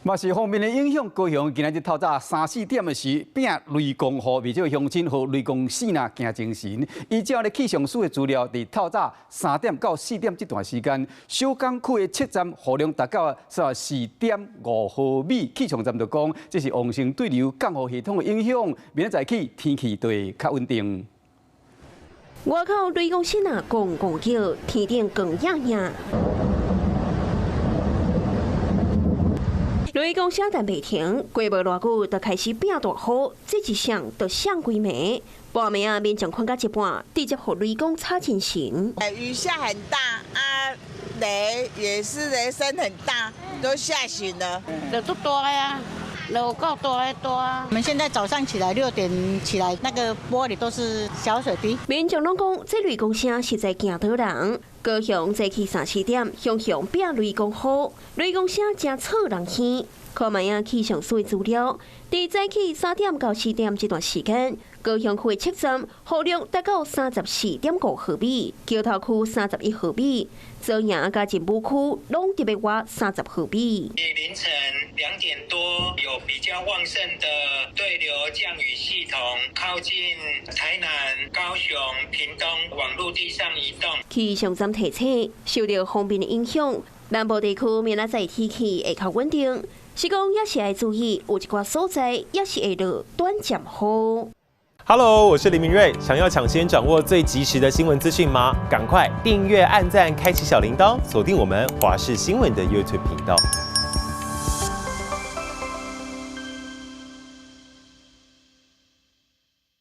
嘛是方面的影响，高雄今仔日透早3、4点的时，拼雷公雨，未少乡亲和雷公死呐惊精神。依照咧气象署的资料，伫透早3点到4点这段时间，小港区的7站雨量达到4.5毫米。气象站就讲，这是旺盛对流降雨系统的影响，明仔载起天气就会较稳定。外口雷公声啊，公公叫，天顶光亮亮。雷公声但袂停，过无偌久就开始变大雨，这一响就响几暝。半暝啊，面将困到一半，直接互雷公吵精神。雨下很大啊，雷也是雷声很大，都吓醒了。雷都大呀。有够多啊！我们现在早上起来6点起来，那个玻璃都是小水滴。民众拢讲，这雷公声实在惊到人。高雄早起3、4点，向变雷公雨，雷公声真吵人耳。看卖啊气象署的资料，伫早起3点到4点这段时间，高雄区7站雨量达到34.5毫米，桥头区31毫米，左营加进步区拢特别挖30毫米。凌晨2点多，有比较旺盛的对流降雨系统靠近台南、高雄、屏东往陆地上移动。气象站提醒，受到风面的影响，南部地区明仔载天气会较稳定。是讲也是要注意，有一寡所在也是会落短暂雨。Hello， 我是林明瑞。想要抢先掌握最及时的新闻资讯吗？赶快订阅、按赞、开启小铃铛，锁定我们华视新闻的 YouTube 频道。